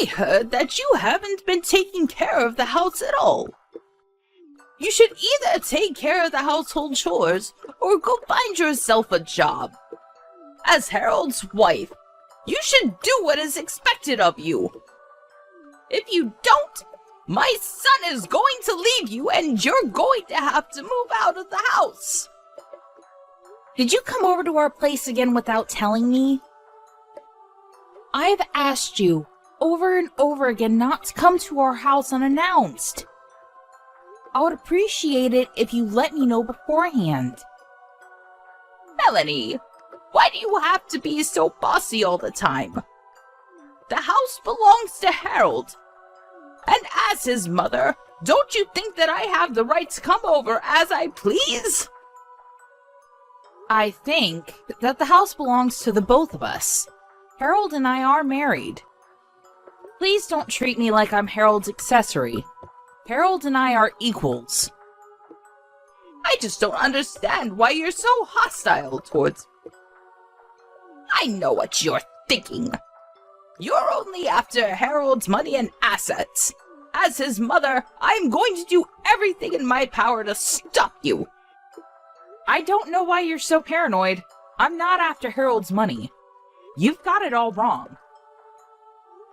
I heard that you haven't been taking care of the house at all. You should either take care of the household chores or go find yourself a job. As Harold's wife, you should do what is expected of you. If you don't, my son is going to leave you and you're going to have to move out of the house. Did you come over to our place again without telling me? I've asked you over and over again not to come to our house unannounced. I would appreciate it if you let me know beforehand. Melanie, why do you have to be so bossy all the time? The house belongs to Harold. And as his mother, don't you think that I have the right to come over as I please? I think that the house belongs to the both of us. Harold and I are married. Please don't treat me like I'm Harold's accessory. Harold and I are equals. I just don't understand why you're so hostile towards me. I know what you're thinking. You're only after Harold's money and assets. As his mother, I'm going to do everything in my power to stop you. I don't know why you're so paranoid. I'm not after Harold's money. You've got it all wrong.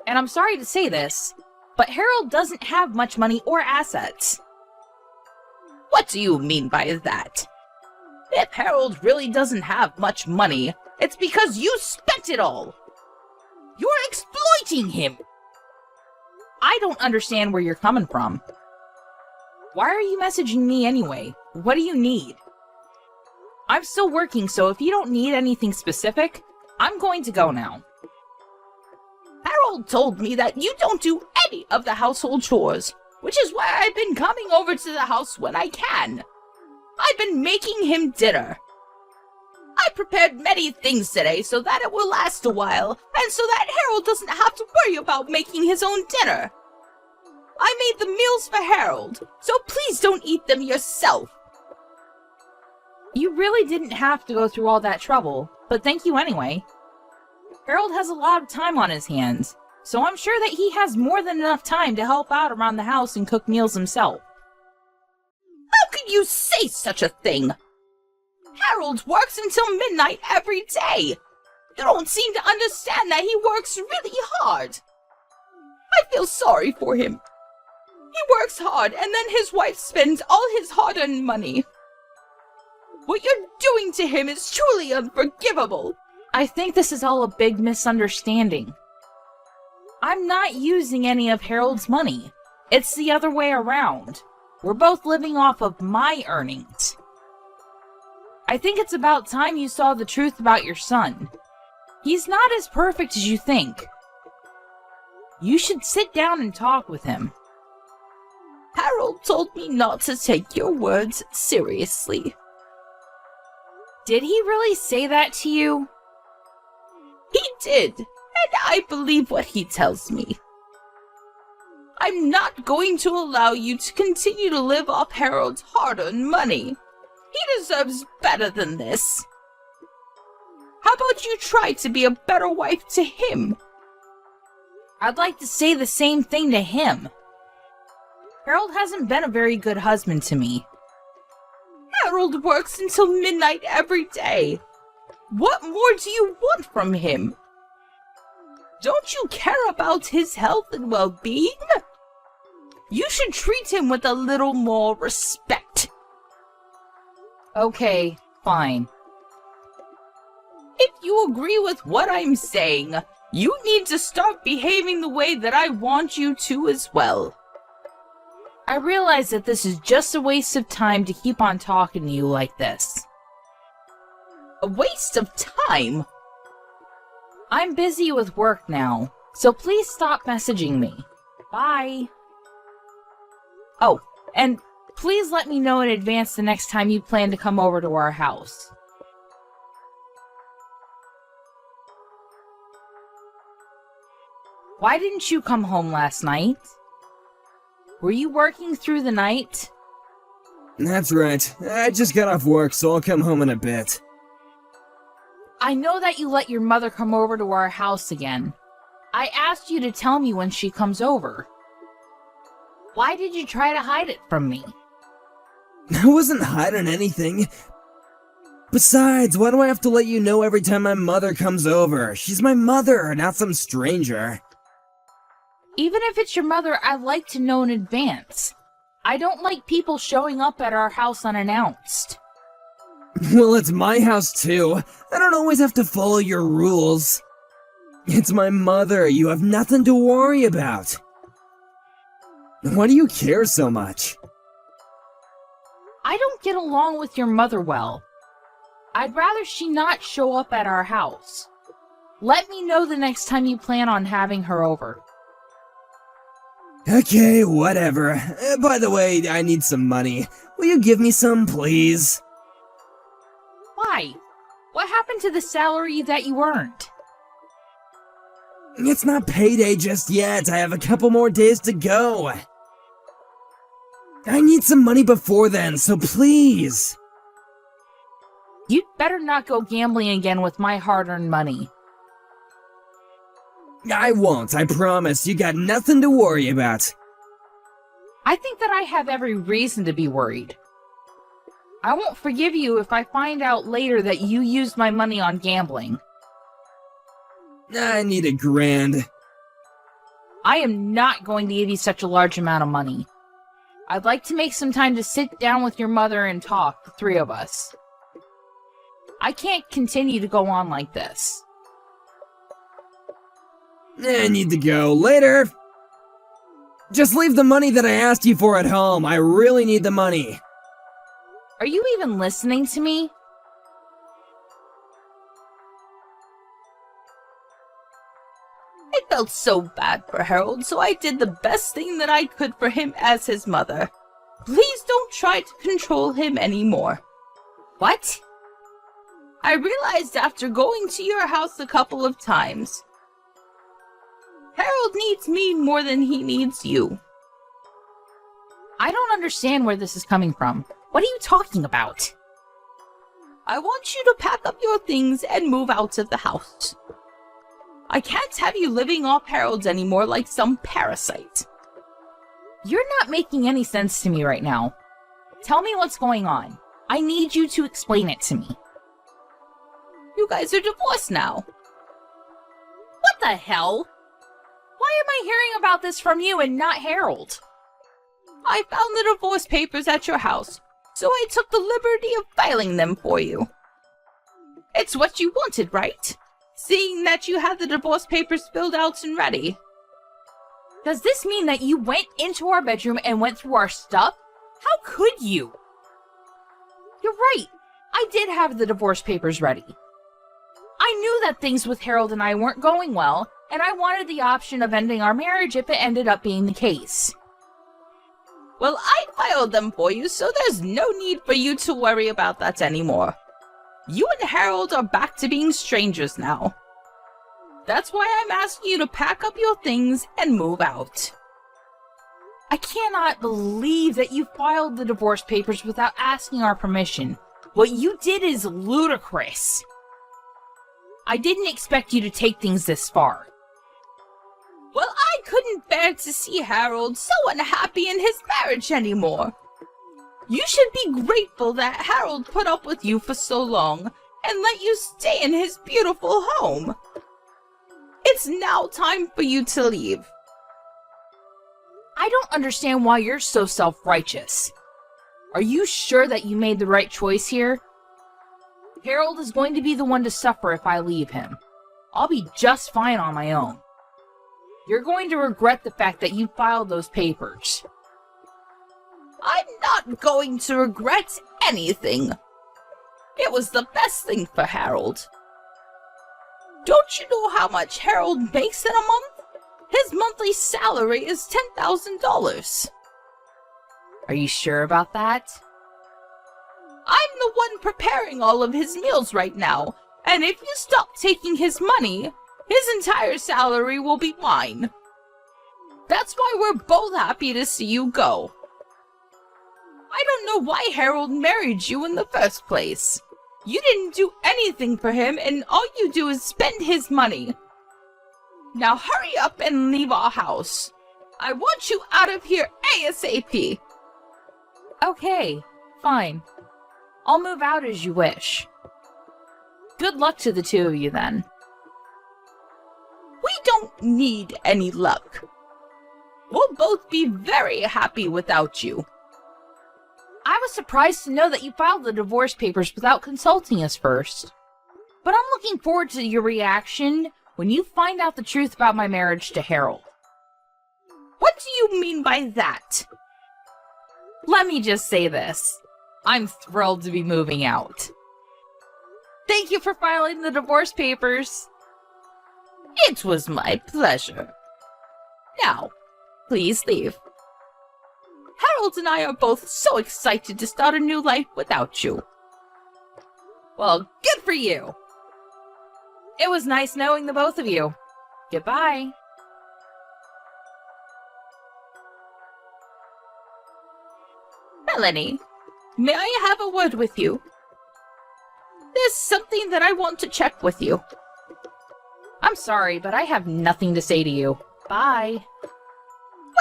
And I'm sorry to say this, but Harold doesn't have much money or assets. What do you mean by that? If Harold really doesn't have much money, it's because you spent it all. You're exploiting him. I don't understand where you're coming from. Why are you messaging me anyway? What do you need? I'm still working, so if you don't need anything specific, I'm going to go now. Harold told me that you don't do any of the household chores, which is why I've been coming over to the house when I can. I've been making him dinner. I prepared many things today so that it will last a while, and so that Harold doesn't have to worry about making his own dinner. I made the meals for Harold, so please don't eat them yourself. You really didn't have to go through all that trouble, but thank you anyway. Harold has a lot of time on his hands, so I'm sure that he has more than enough time to help out around the house and cook meals himself. How could you say such a thing? Harold works until midnight every day. You don't seem to understand that he works really hard. I feel sorry for him. He works hard and then his wife spends all his hard-earned money. What you're doing to him is truly unforgivable. I think this is all a big misunderstanding. I'm not using any of Harold's money. It's the other way around. We're both living off of my earnings. I think it's about time you saw the truth about your son. He's not as perfect as you think. You should sit down and talk with him. Harold told me not to take your words seriously. Did he really say that to you? He did, and I believe what he tells me. I'm not going to allow you to continue to live off Harold's hard-earned money. He deserves better than this. How about you try to be a better wife to him? I'd like to say the same thing to him. Harold hasn't been a very good husband to me. Harold works until midnight every day. What more do you want from him? Don't you care about his health and well-being? You should treat him with a little more respect. Okay, fine. If you agree with what I'm saying, you need to start behaving the way that I want you to as well. I realize that this is just a waste of time to keep on talking to you like this. A waste of time? I'm busy with work now, so please stop messaging me. Bye. Oh, and please let me know in advance the next time you plan to come over to our house. Why didn't you come home last night? Were you working through the night? That's right. I just got off work, so I'll come home in a bit. I know that you let your mother come over to our house again, I asked you to tell me when she comes over. Why did you try to hide it from me? I wasn't hiding anything. Besides, why do I have to let you know every time my mother comes over? She's my mother, not some stranger. Even if it's your mother, I'd like to know in advance. I don't like people showing up at our house unannounced. Well, it's my house too. I don't always have to follow your rules. It's my mother. You have nothing to worry about. Why do you care so much? I don't get along with your mother well. I'd rather she not show up at our house. Let me know the next time you plan on having her over. Okay, whatever. By the way, I need some money. Will you give me some, please? Why? What happened to the salary that you earned? It's not payday just yet. I have a couple more days to go. I need some money before then, so please. You'd better not go gambling again with my hard-earned money. I won't, I promise. You got nothing to worry about. I think that I have every reason to be worried. I won't forgive you if I find out later that you used my money on gambling. I need $1,000. I am not going to give you such a large amount of money. I'd like to make some time to sit down with your mother and talk, the three of us. I can't continue to go on like this. I need to go. Later! Just leave the money that I asked you for at home. I really need the money. Are you even listening to me? I felt so bad for Harold, so I did the best thing that I could for him as his mother. Please don't try to control him anymore. What? I realized after going to your house a couple of times, Harold needs me more than he needs you. I don't understand where this is coming from. What are you talking about? I want you to pack up your things and move out of the house. I can't have you living off Harold's anymore like some parasite. You're not making any sense to me right now. Tell me what's going on. I need you to explain it to me. You guys are divorced now. What the hell? Why am I hearing about this from you and not Harold? I found the divorce papers at your house, so I took the liberty of filing them for you. It's what you wanted, right? Seeing that you had the divorce papers filled out and ready. Does this mean that you went into our bedroom and went through our stuff? How could you? You're right. I did have the divorce papers ready. I knew that things with Harold and I weren't going well, and I wanted the option of ending our marriage if it ended up being the case. Well, I filed them for you, so there's no need for you to worry about that anymore. You and Harold are back to being strangers now. That's why I'm asking you to pack up your things and move out. I cannot believe that you filed the divorce papers without asking our permission. What you did is ludicrous. I didn't expect you to take things this far. Well, I couldn't bear to see Harold so unhappy in his marriage anymore. You should be grateful that Harold put up with you for so long and let you stay in his beautiful home. It's now time for you to leave. I don't understand why you're so self-righteous. Are you sure that you made the right choice here? Harold is going to be the one to suffer if I leave him. I'll be just fine on my own. You're going to regret the fact that you filed those papers. I'm not going to regret anything. It was the best thing for Harold. Don't you know how much Harold makes in a month? His monthly salary is $10,000. Are you sure about that? I'm the one preparing all of his meals right now, and if you stop taking his money, his entire salary will be mine. That's why we're both happy to see you go. I don't know why Harold married you in the first place. You didn't do anything for him, and all you do is spend his money. Now hurry up and leave our house. I want you out of here ASAP. Okay, fine. I'll move out as you wish. Good luck to the two of you then. We don't need any luck. We'll both be very happy without you. I was surprised to know that you filed the divorce papers without consulting us first. But I'm looking forward to your reaction when you find out the truth about my marriage to Harold. What do you mean by that? Let me just say this. I'm thrilled to be moving out. Thank you for filing the divorce papers. It was my pleasure. Now, please leave. Harold and I are both so excited to start a new life without you. Well, good for you. It was nice knowing the both of you. Goodbye. Melanie, may I have a word with you? There's something that I want to check with you. I'm sorry, but I have nothing to say to you. Bye.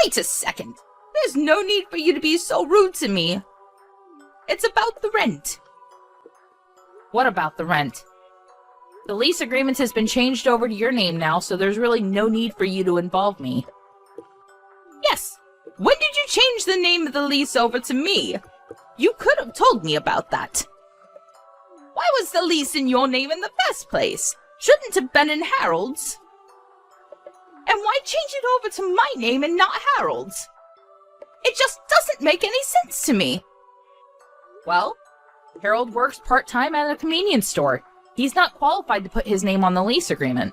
Wait a second. There's no need for you to be so rude to me. It's about the rent. What about the rent? The lease agreement has been changed over to your name now, so there's really no need for you to involve me. Yes. When did you change the name of the lease over to me? You could have told me about that. Why was the lease in your name in the first place? Shouldn't have been in Harold's. And why change it over to my name and not Harold's? It just doesn't make any sense to me. Well, Harold works part-time at a convenience store. He's not qualified to put his name on the lease agreement.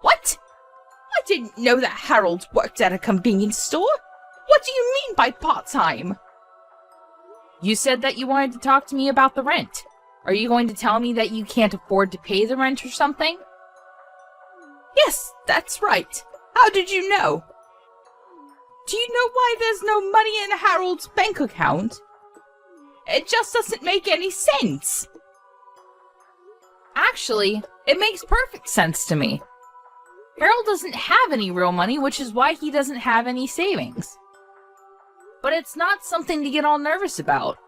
What? I didn't know that Harold worked at a convenience store. What do you mean by part-time? You said that you wanted to talk to me about the rent. Are you going to tell me that you can't afford to pay the rent or something? Yes, that's right. How did you know? Do you know why there's no money in Harold's bank account? It just doesn't make any sense. Actually, it makes perfect sense to me. Harold doesn't have any real money, which is why he doesn't have any savings. But it's not something to get all nervous about.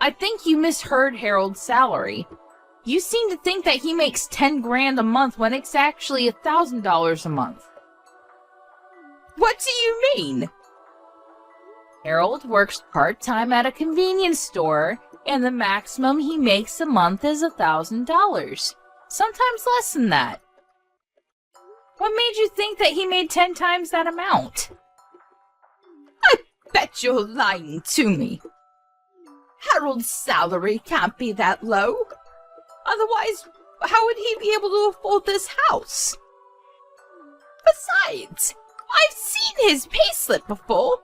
I think you misheard Harold's salary. You seem to think that he makes 10 grand a month when it's actually $1,000 a month. What do you mean? Harold works part-time at a convenience store, and the maximum he makes a month is $1,000. Sometimes less than that. What made you think that he made 10 times that amount? I bet you're lying to me. Harold's salary can't be that low. Otherwise, how would he be able to afford this house? Besides, I've seen his payslip before.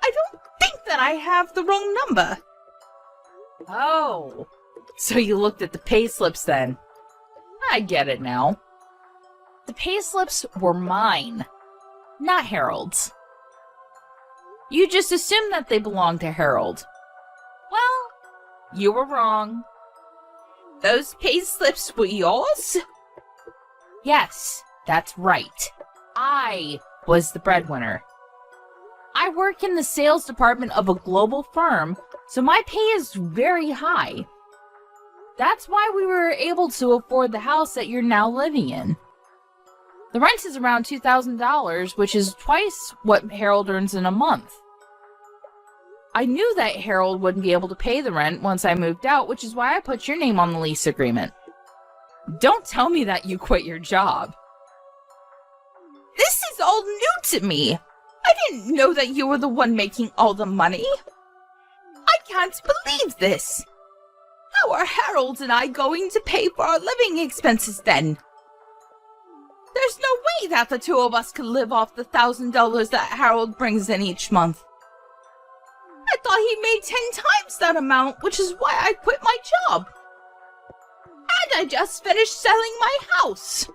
I don't think that I have the wrong number. Oh, so you looked at the payslips then. I get it now. The payslips were mine, not Harold's. You just assumed that they belonged to Harold. Well, you were wrong. Those payslips were yours? Yes, that's right. I was the breadwinner. I work in the sales department of a global firm, so my pay is very high. That's why we were able to afford the house that you're now living in. The rent is around $2,000, which is twice what Harold earns in a month. I knew that Harold wouldn't be able to pay the rent once I moved out, which is why I put your name on the lease agreement. Don't tell me that you quit your job. This is all new to me. I didn't know that you were the one making all the money. I can't believe this. How are Harold and I going to pay for our living expenses then? There's no way that the two of us could live off the $1,000 that Harold brings in each month. I thought he made 10 times that amount, which is why I quit my job. And I just finished selling my house.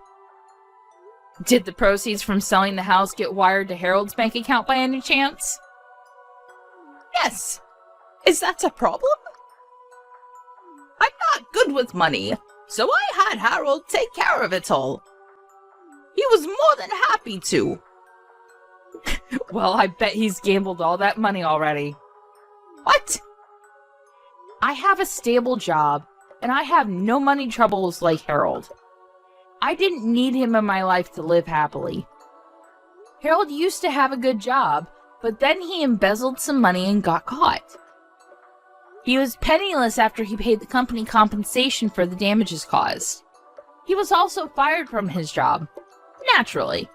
Did the proceeds from selling the house get wired to Harold's bank account by any chance? Yes. Is that a problem? I'm not good with money, so I had Harold take care of it all. He was more than happy to. Well, I bet he's gambled all that money already. What? I have a stable job, and I have no money troubles like Harold. I didn't need him in my life to live happily. Harold used to have a good job, but then he embezzled some money and got caught. He was penniless after he paid the company compensation for the damages caused. He was also fired from his job, naturally.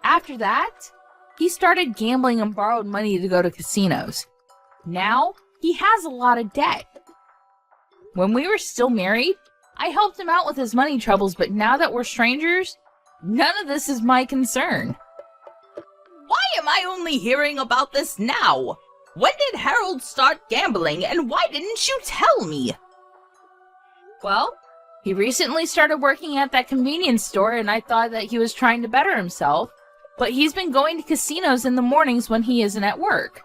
After that, he started gambling and borrowed money to go to casinos. Now, he has a lot of debt. When we were still married, I helped him out with his money troubles, but now that we're strangers, none of this is my concern. Why am I only hearing about this now? When did Harold start gambling, and why didn't you tell me? Well, he recently started working at that convenience store, and I thought that he was trying to better himself, but he's been going to casinos in the mornings when he isn't at work.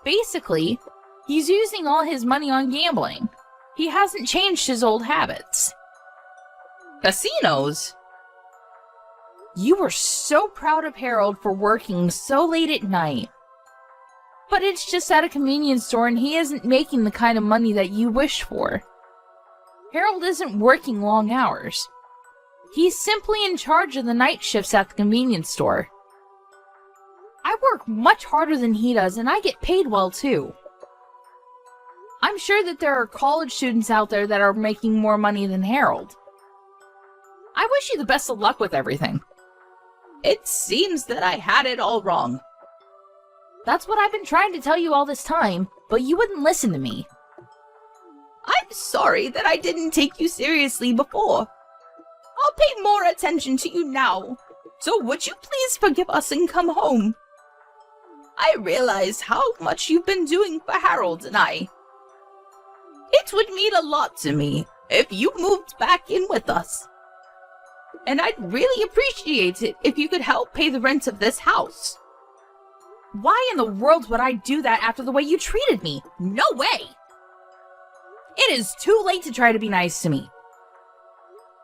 Basically, he's using all his money on gambling. He hasn't changed his old habits. Casinos? You were so proud of Harold for working so late at night. But it's just at a convenience store and he isn't making the kind of money that you wish for. Harold isn't working long hours. He's simply in charge of the night shifts at the convenience store. I work much harder than he does and I get paid well too. I'm sure that there are college students out there that are making more money than Harold. I wish you the best of luck with everything. It seems that I had it all wrong. That's what I've been trying to tell you all this time, but you wouldn't listen to me. I'm sorry that I didn't take you seriously before. I'll pay more attention to you now. So would you please forgive us and come home? I realize how much you've been doing for Harold and I. It would mean a lot to me if you moved back in with us. And I'd really appreciate it if you could help pay the rent of this house. Why in the world would I do that after the way you treated me? No way! It is too late to try to be nice to me.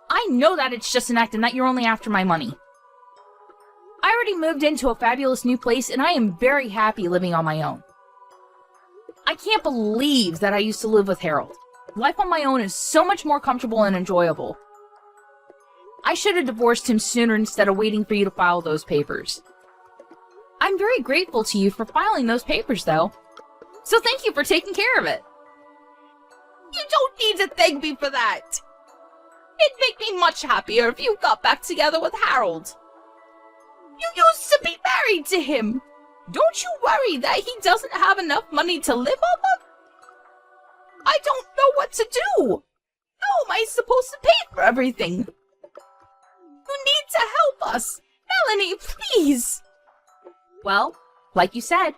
I know that it's just an act and that you're only after my money. I already moved into a fabulous new place and I am very happy living on my own. I can't believe that I used to live with Harold. Life on my own is so much more comfortable and enjoyable. I should have divorced him sooner instead of waiting for you to file those papers. I'm very grateful to you for filing those papers, though. So thank you for taking care of it. You don't need to thank me for that. It'd make me much happier if you got back together with Harold. You used to be married to him. Don't you worry that he doesn't have enough money to live off of? I don't know what to do. How am I supposed to pay for everything? You need to help us. Melanie, please. Well, like you said,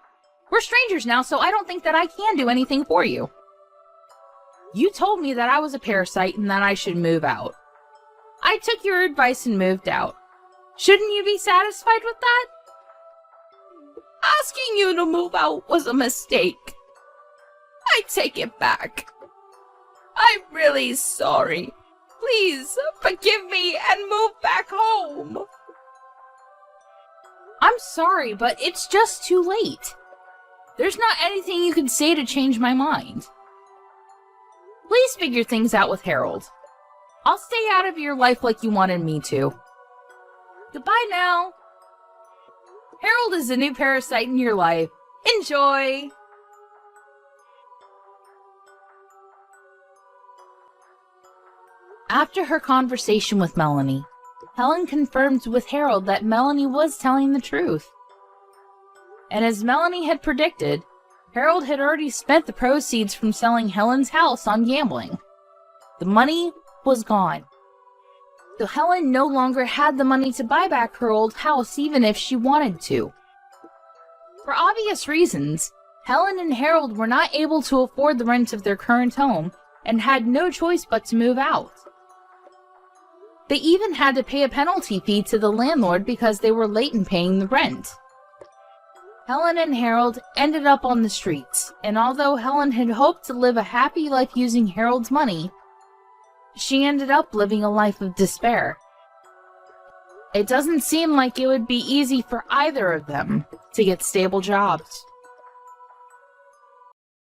we're strangers now, so I don't think that I can do anything for you. You told me that I was a parasite and that I should move out. I took your advice and moved out. Shouldn't you be satisfied with that? Asking you to move out was a mistake. I take it back. I'm really sorry. Please forgive me and move back home. I'm sorry, but it's just too late. There's not anything you can say to change my mind. Please figure things out with Harold. I'll stay out of your life like you wanted me to. Goodbye now. Harold is a new parasite in your life. Enjoy! After her conversation with Melanie, Helen confirmed with Harold that Melanie was telling the truth. And as Melanie had predicted, Harold had already spent the proceeds from selling Helen's house on gambling. The money was gone. So Helen no longer had the money to buy back her old house even if she wanted to. For obvious reasons, Helen and Harold were not able to afford the rent of their current home and had no choice but to move out. They even had to pay a penalty fee to the landlord because they were late in paying the rent. Helen and Harold ended up on the streets, and although Helen had hoped to live a happy life using Harold's money, she ended up living a life of despair. It doesn't seem like it would be easy for either of them to get stable jobs.